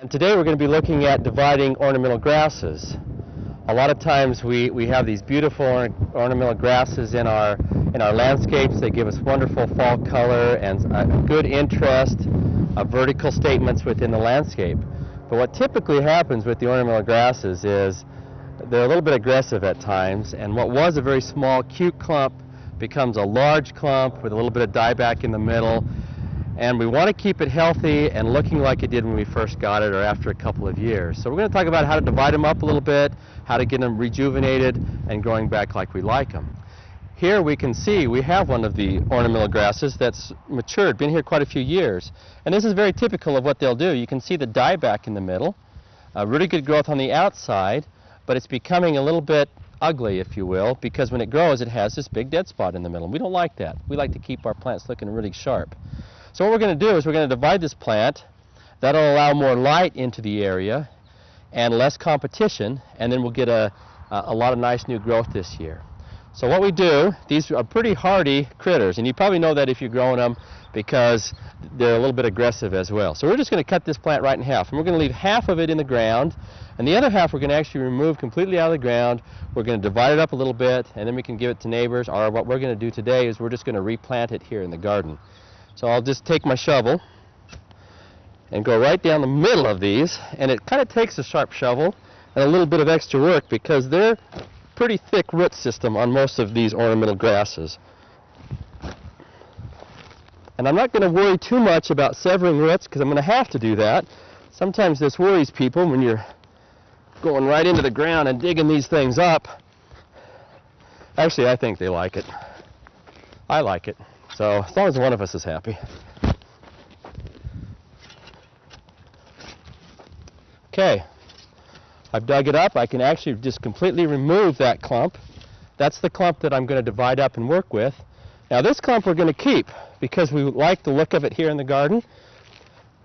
And today we're going to be looking at dividing ornamental grasses. A lot of times we have these beautiful ornamental grasses in our landscapes. They give us wonderful fall color and good interest, vertical statements within the landscape. But what typically happens with the ornamental grasses is they're a little bit aggressive at times, and what was a very small, cute clump becomes a large clump with a little bit of dieback in the middle. And we want to keep it healthy and looking like it did when we first got it or after a couple of years. So we're going to talk about how to divide them up a little bit, how to get them rejuvenated and growing back like we like them. Here we can see we have one of the ornamental grasses that's matured, been here quite a few years. And this is very typical of what they'll do. You can see the dieback in the middle, really good growth on the outside, but it's becoming a little bit ugly, if you will, because when it grows it has this big dead spot in the middle. We don't like that. We like to keep our plants looking really sharp. So what we're going to do is we're going to divide this plant. That'll allow more light into the area and less competition, and then we'll get a lot of nice new growth this year. So what we do, these are pretty hardy critters, and you probably know that if you're growing them because they're a little bit aggressive as well. So we're just going to cut this plant right in half, and we're going to leave half of it in the ground, and the other half we're going to actually remove completely out of the ground. We're going to divide it up a little bit, and then we can give it to neighbors, or what we're going to do today is we're just going to replant it here in the garden. So I'll just take my shovel and go right down the middle of these, and it kind of takes a sharp shovel and a little bit of extra work because they're pretty thick root system on most of these ornamental grasses. And I'm not going to worry too much about severing roots because I'm going to have to do that. Sometimes this worries people when you're going right into the ground and digging these things up. Actually, I think they like it. I like it. So as long as one of us is happy. Okay, I've dug it up. I can actually just completely remove that clump. That's the clump that I'm going to divide up and work with. Now this clump we're going to keep because we like the look of it here in the garden.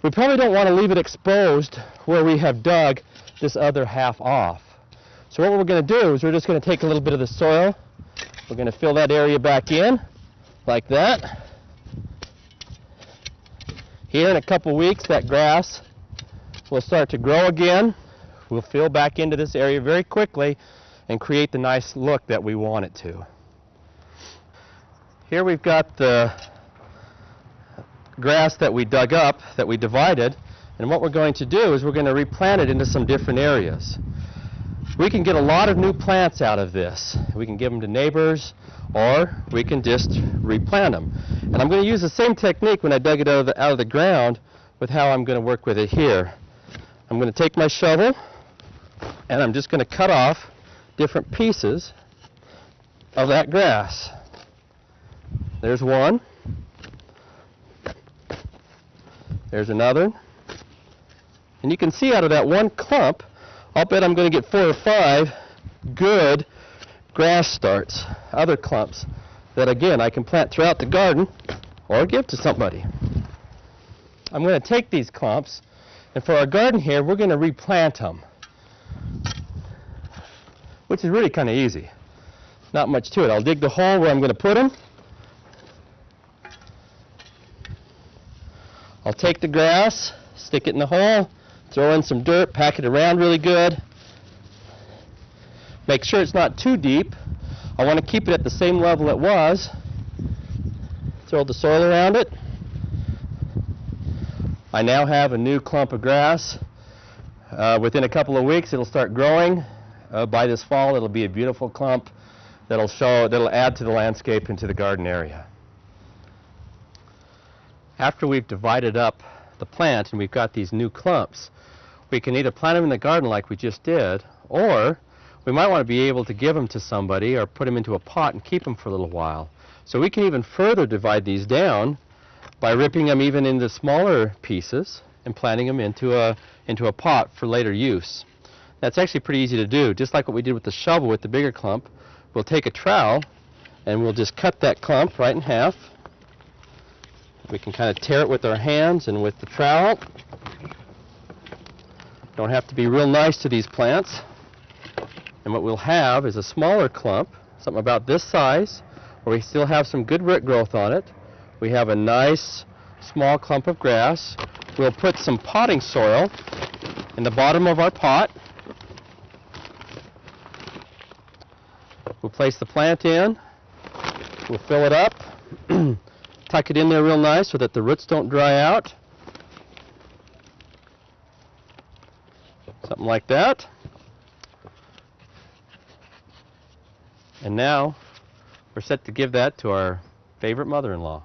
We probably don't want to leave it exposed where we have dug this other half off. So what we're going to do is we're just going to take a little bit of the soil. We're going to fill that area back in like that. Here in a couple weeks that grass will start to grow again. We'll fill back into this area very quickly and create the nice look that we want it to. Here we've got the grass that we dug up, that we divided, and what we're going to do is we're going to replant it into some different areas. We can get a lot of new plants out of this. We can give them to neighbors, or we can just replant them. And I'm going to use the same technique when I dug it out of the ground with how I'm going to work with it here. I'm going to take my shovel and I'm just going to cut off different pieces of that grass. There's one. There's another. And you can see out of that one clump, I'll bet I'm going to get 4 or 5 good grass starts, other clumps that again I can plant throughout the garden or give to somebody. I'm going to take these clumps, and for our garden here we're going to replant them, which is really kind of easy. Not much to it. I'll dig the hole where I'm going to put them. I'll take the grass, stick it in the hole, throw in some dirt, pack it around really good. Make sure it's not too deep. I want to keep it at the same level it was. Throw the soil around it. I now have a new clump of grass. Within a couple of weeks it'll start growing. By this fall it'll be a beautiful clump that'll add to the landscape and to the garden area. After we've divided up the plant and we've got these new clumps, we can either plant them in the garden like we just did, or we might want to be able to give them to somebody or put them into a pot and keep them for a little while. So we can even further divide these down by ripping them even into smaller pieces and planting them into a pot for later use. That's actually pretty easy to do. Just like what we did with the shovel with the bigger clump, we'll take a trowel and we'll just cut that clump right in half. We can kind of tear it with our hands and with the trowel. Don't have to be real nice to these plants. And what we'll have is a smaller clump, something about this size, where we still have some good root growth on it. We have a nice small clump of grass. We'll put some potting soil in the bottom of our pot. We'll place the plant in. We'll fill it up. Tuck it in there real nice so that the roots don't dry out. Something like that. And now we're set to give that to our favorite mother-in-law.